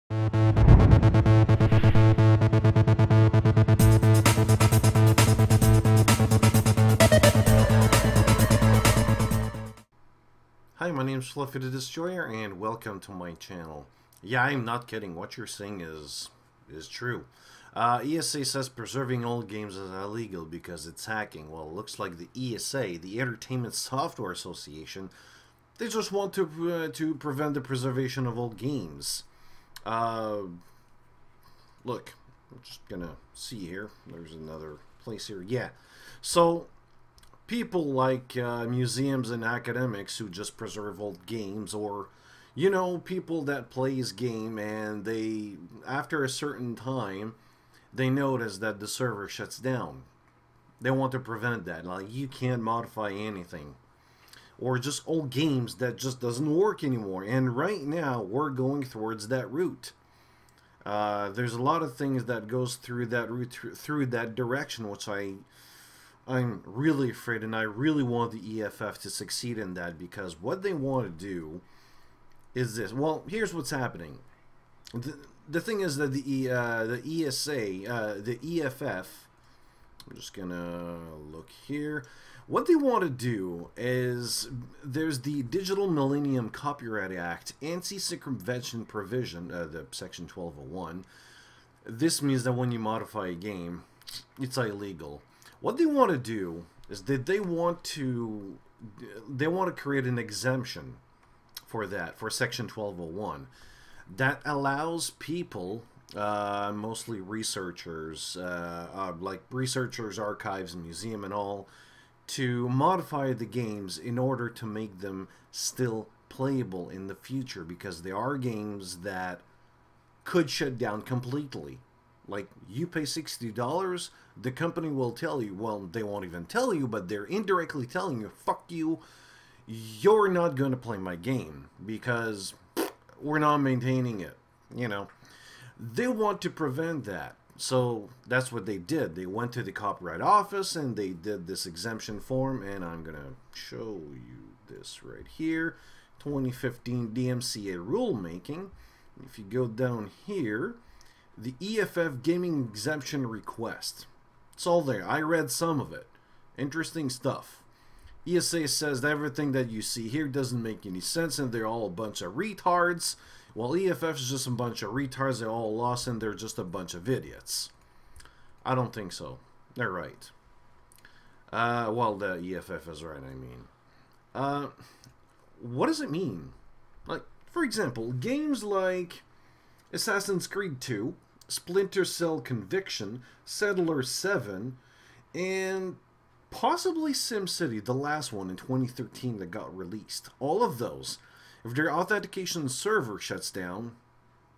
Hi, my name's Fluffy the Destroyer, and welcome to my channel. Yeah, I'm not kidding. What you're saying is true. ESA says preserving old games is illegal because it's hacking. Well, it looks like the ESA, the Entertainment Software Association, they just want to prevent the preservation of old games. Look, I'm just gonna see here. There's another place here. Yeah, so people like museums and academics who just preserve old games, or you know, people that plays game and they, after a certain time, they notice that the server shuts down. They want to prevent that. Like, you can't modify anything, or just old games that just doesn't work anymore. And right now we're going towards that route. There's a lot of things that goes through that route, through that direction, which I'm really afraid, and I really want the EFF to succeed in that, because what they want to do is this. Well, here's what's happening. The thing is that the ESA, the EFF, I'm just gonna look here. What they want to do is, there's the Digital Millennium Copyright Act anti-circumvention provision, the section 1201. This means that when you modify a game, it's illegal. What they want to do is that they want to create an exemption for that, for section 1201, that allows people, mostly researchers, like researchers, archives, and museum and all, to modify the games in order to make them still playable in the future, because there are games that could shut down completely. Like, you pay $60, the company will tell you, well, they won't even tell you, but they're indirectly telling you, fuck you, you're not going to play my game, because we're not maintaining it, you know. They want to prevent that. So that's what they did. They went to the Copyright Office and they did this exemption form, and I'm going to show you this right here. 2015 DMCA rulemaking. If you go down here, the EFF gaming exemption request. It's all there. I read some of it. Interesting stuff. ESA says that everything that you see here doesn't make any sense and they're all a bunch of retards. Well, EFF is just a bunch of retards. They're all lost and they're just a bunch of idiots. I don't think so. They're right. Well, the EFF is right, I mean. What does it mean? Like, for example, games like Assassin's Creed 2, Splinter Cell Conviction, Settler 7, and possibly SimCity, the last one in 2013 that got released. All of those, if their authentication server shuts down,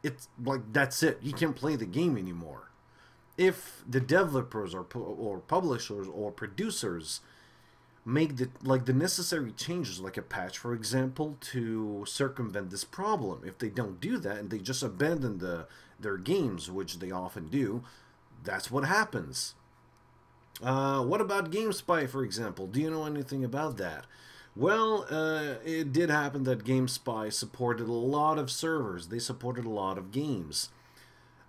it's like, that's it. You can't play the game anymore. If the developers or publishers or producers make the necessary changes, like a patch, for example, to circumvent this problem, if they don't do that and they just abandon their games, which they often do, that's what happens. What about GameSpy, for example? Do you know anything about that? Well, it did happen that GameSpy supported a lot of servers. They supported a lot of games.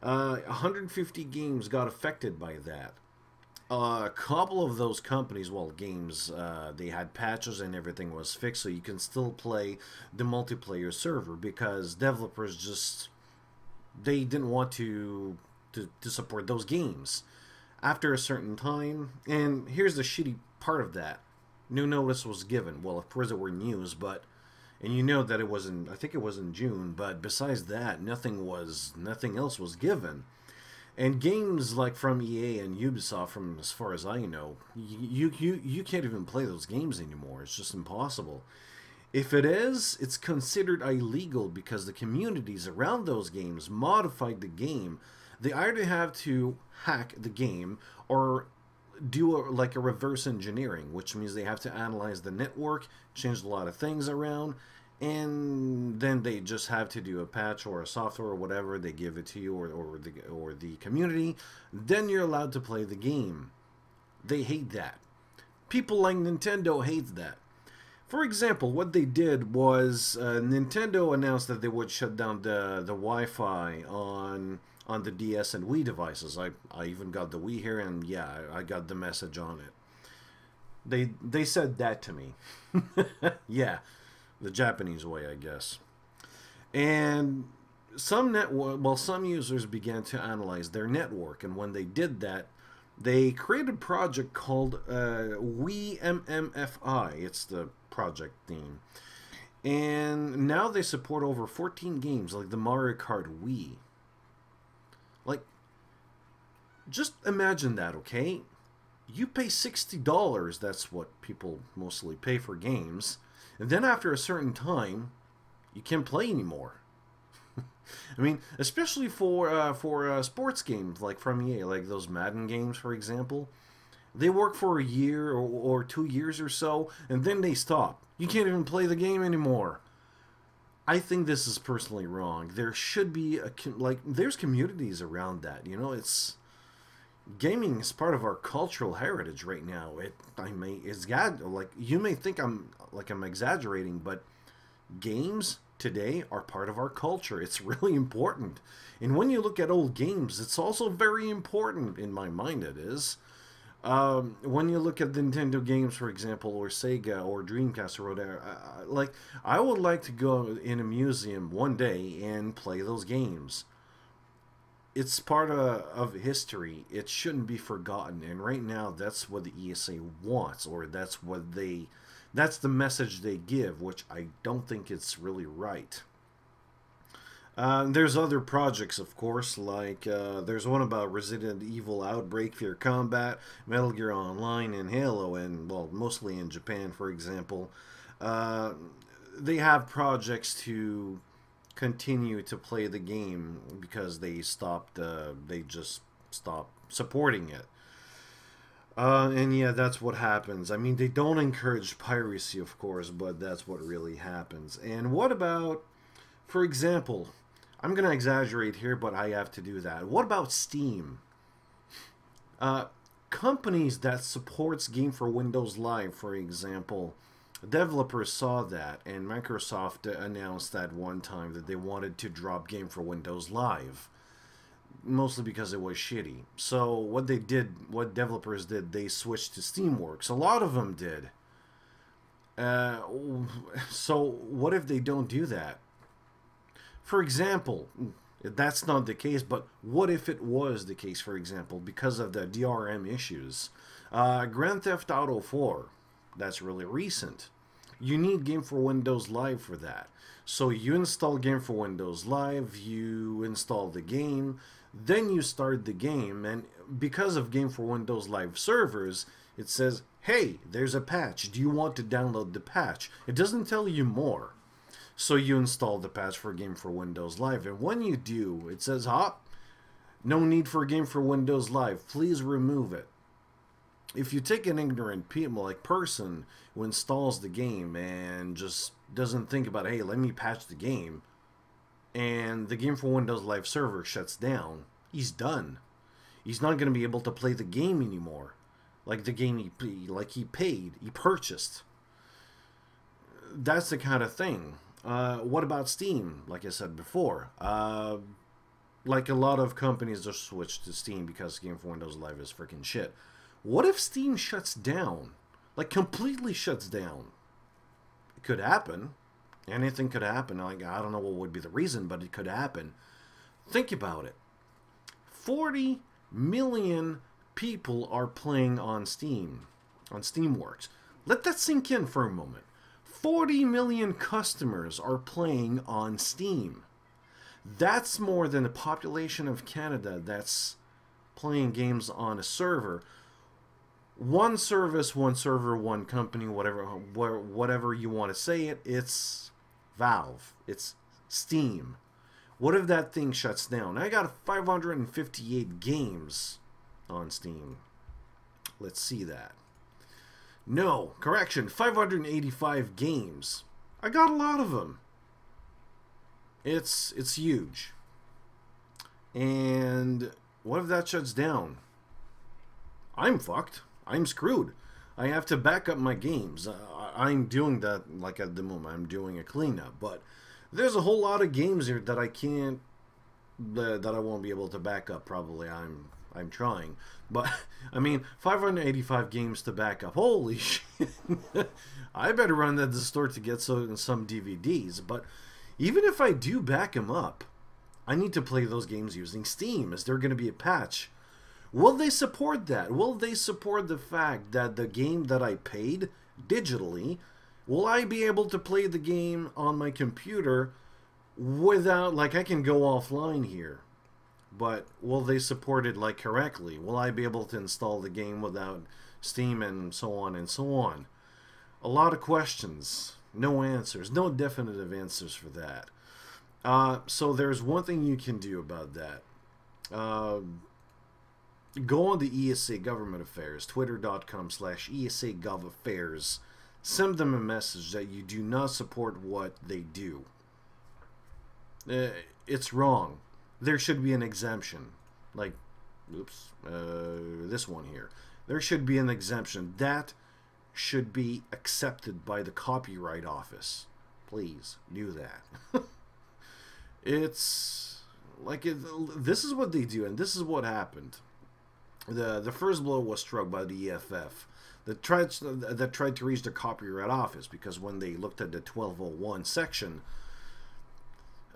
150 games got affected by that. A couple of those companies, well, games, they had patches and everything was fixed, so you can still play the multiplayer server, because developers just, they didn't want to support those games. After a certain time, and here's the shitty part of that, new notice was given. Well, of course there were news, but, and you know that it was in, I think it was in June, but besides that, nothing else was given. And games like from EA and Ubisoft, from as far as I know, you can't even play those games anymore. It's just impossible. If it is, it's considered illegal because the communities around those games modified the game. They either have to hack the game or do like a reverse engineering, which means they have to analyze the network, change a lot of things around, and then they just have to do a patch or a software or whatever. They give it to you or the community. Then you're allowed to play the game. They hate that. People like Nintendo hate that. For example, what they did was Nintendo announced that they would shut down the Wi-Fi on the DS and Wii devices. I even got the Wii here, and yeah, I got the message on it. They said that to me. Yeah, the Japanese way, I guess. And some users began to analyze their network, and when they did that, they created a project called Wii MMFI. It's the project theme. And now they support over 14 games like the Mario Kart Wii. Like, just imagine that, okay? You pay $60, that's what people mostly pay for games, and then after a certain time, you can't play anymore. I mean, especially for sports games like from EA, like those Madden games, for example. They work for a year or 2 years or so, and then they stop. You can't even play the game anymore. I think this is personally wrong. There should be there's communities around that. You know, gaming is part of our cultural heritage right now. You may think I'm exaggerating, but games today are part of our culture. It's really important. And when you look at old games, it's also very important. In my mind, it is. When you look at the Nintendo games, for example, or Sega or Dreamcast or whatever, I would like to go in a museum one day and play those games. It's part of history. It shouldn't be forgotten. And right now, that's what the ESA wants, or that's the message they give, which I don't think it's really right. There's other projects, of course, like there's one about Resident Evil Outbreak, Fear Combat, Metal Gear Online, and Halo, and, well, mostly in Japan, for example. They have projects to continue to play the game because they just stopped supporting it. And yeah, that's what happens. I mean, they don't encourage piracy, of course, but that's what really happens. And what about, for example, I'm going to exaggerate here, but I have to do that. What about Steam? Companies that supports Game for Windows Live, for example, developers saw that, and Microsoft announced that one time that they wanted to drop Game for Windows Live, mostly because it was shitty. So what developers did, they switched to Steamworks. A lot of them did. So what if they don't do that? For example, that's not the case, but what if it was the case, for example, because of the DRM issues? Grand Theft Auto 4, that's really recent. You need Game for Windows Live for that. So you install Game for Windows Live, you install the game, then you start the game, and because of Game for Windows Live servers, it says, hey, there's a patch. Do you want to download the patch? It doesn't tell you more. So you install the patch for Game for Windows Live, and when you do, it says, no need for Game for Windows Live. Please remove it. If you take an ignorant person who installs the game and just doesn't think about, hey, let me patch the game, and the Game for Windows Live server shuts down, he's done. He's not going to be able to play the game anymore. Like the game he purchased. That's the kind of thing. What about Steam? Like I said before, like a lot of companies just switched to Steam because Game for Windows Live is freaking shit. What if Steam shuts down? Like completely shuts down? It could happen. Anything could happen. Like, I don't know what would be the reason, but it could happen. Think about it. 40 million people are playing on Steam, on Steamworks. Let that sink in for a moment. 40 million customers are playing on Steam. That's more than the population of Canada that's playing games on a server. One service, one server, one company, whatever you want to say it, it's Valve. It's Steam. What if that thing shuts down? I got 558 games on Steam. Let's see that. No, correction, 585 games. I got a lot of them. It's huge. And what if that shuts down? I'm fucked. I'm screwed. I have to back up my games. I'm doing that, like, at the moment. I'm doing a cleanup. But there's a whole lot of games here that I can't, that I won't be able to back up, probably. I'm trying. But, I mean, 585 games to back up. Holy shit. I better run to the store to get some DVDs. But even if I do back them up, I need to play those games using Steam. Is there going to be a patch? Will they support that? Will they support the fact that the game that I paid digitally, will I be able to play the game on my computer without, like, I can go offline here, but will they support it, like, correctly? Will I be able to install the game without Steam and so on and so on? A lot of questions, no answers, no definitive answers for that. So there's one thing you can do about that. Go on the ESA Government Affairs, twitter.com/ESA Gov Affairs. Send them a message that you do not support what they do. It's wrong. There should be an exemption. Like, oops, this one here. There should be an exemption. That should be accepted by the Copyright Office. Please do that. It's like, this is what they do, and this is what happened. The first blow was struck by the EFF that tried to reach the Copyright Office, because when they looked at the 1201 section,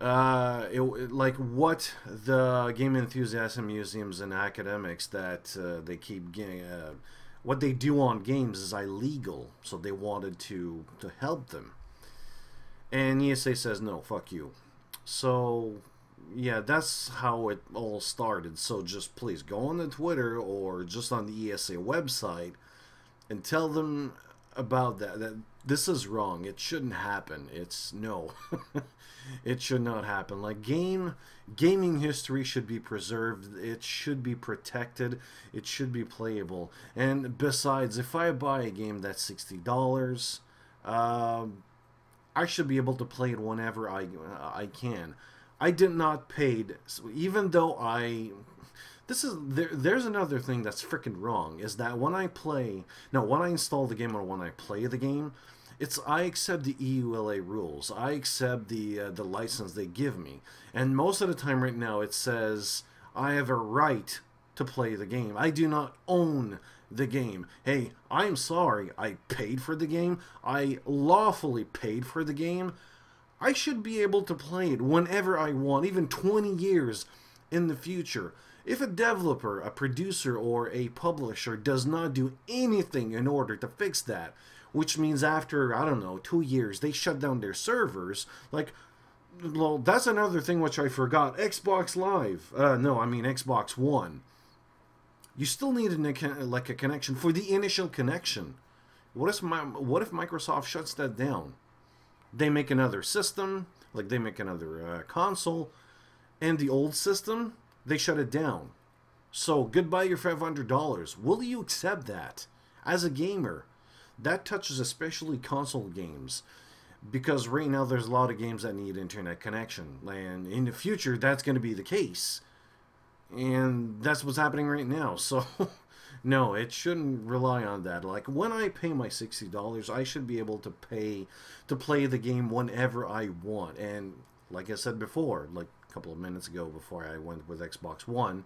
like what the game enthusiasm museums and academics that they keep getting, what they do on games is illegal, so they wanted to help them. And ESA says, no, fuck you. So yeah, that's how it all started. So just please go on the Twitter or just on the ESA website and tell them about that this is wrong. It shouldn't happen. It's no. It should not happen. Like, gaming history should be preserved. It should be protected. It should be playable. And besides, if I buy a game that's $60, I should be able to play it whenever I can. I did not paid, even though there's another thing that's freaking wrong, is that when I install the game or when I play the game, I accept the EULA rules. I accept the license they give me. And most of the time right now it says I have a right to play the game. I do not own the game. Hey, I'm sorry, I paid for the game. I lawfully paid for the game. I should be able to play it whenever I want, even 20 years in the future. If a developer, a producer, or a publisher does not do anything in order to fix that, which means after, I don't know, 2 years, they shut down their servers, like, well, that's another thing which I forgot. Xbox Live. No, I mean Xbox One. You still need a connection for the initial connection. What if Microsoft shuts that down? They make another system, like they make another console, and the old system, they shut it down. So goodbye your $500. Will you accept that as a gamer? That touches especially console games, because right now there's a lot of games that need internet connection, and in the future that's going to be the case, and that's what's happening right now. So no, it shouldn't rely on that. Like, when I pay my $60, I should be able to play the game whenever I want. And like I said before, like a couple of minutes ago before I went with Xbox One,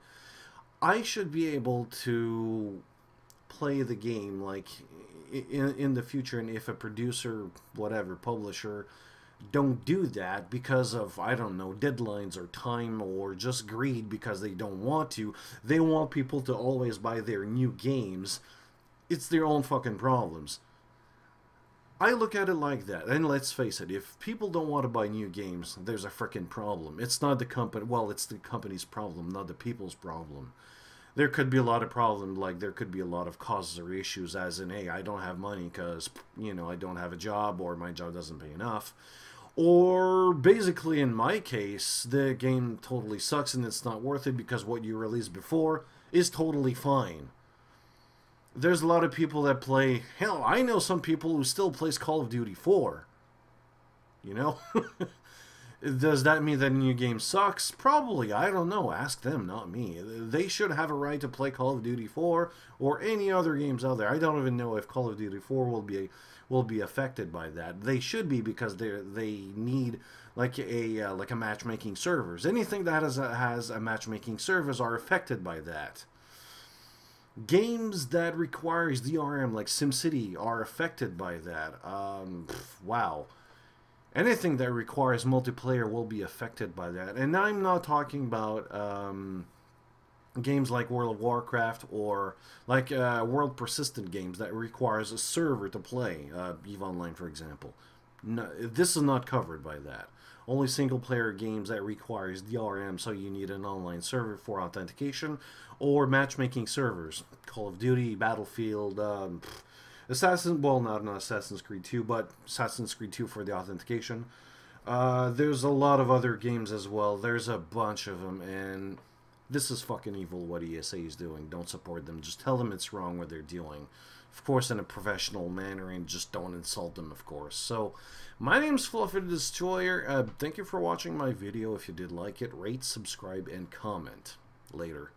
I should be able to play the game like in the future. And if a producer, whatever, publisher, don't do that because of, I don't know, deadlines or time or just greed because they don't want to, they want people to always buy their new games, it's their own fucking problems. I look at it like that, and let's face it, if people don't want to buy new games, there's a freaking problem. It's not the company, well, it's the company's problem, not the people's problem. There could be a lot of problems, like there could be a lot of causes or issues, as in, hey, I don't have money because, you know, I don't have a job, or my job doesn't pay enough. Or basically, in my case, the game totally sucks and it's not worth it because what you released before is totally fine. There's a lot of people that play, hell, I know some people who still plays Call of Duty 4. You know? Does that mean that a new game sucks? Probably. I don't know. Ask them, not me. They should have a right to play Call of Duty 4 or any other games out there. I don't even know if Call of Duty 4 will be affected by that. They should be, because they need like a matchmaking servers. Anything that has a matchmaking service are affected by that. Games that requires DRM like SimCity are affected by that. Wow. Anything that requires multiplayer will be affected by that. And I'm not talking about games like World of Warcraft or like World Persistent games that requires a server to play. EVE Online, for example. No, this is not covered by that. Only single-player games that requires DRM, so you need an online server for authentication, or matchmaking servers. Call of Duty, Battlefield, well, not Assassin's Creed 2, but Assassin's Creed 2 for the authentication. There's a lot of other games as well. There's a bunch of them, and this is fucking evil what ESA is doing. Don't support them. Just tell them it's wrong what they're doing. Of course, in a professional manner, and just don't insult them, of course. So, my name's Fluffy the Destroyer. Thank you for watching my video. If you did like it, rate, subscribe, and comment. Later.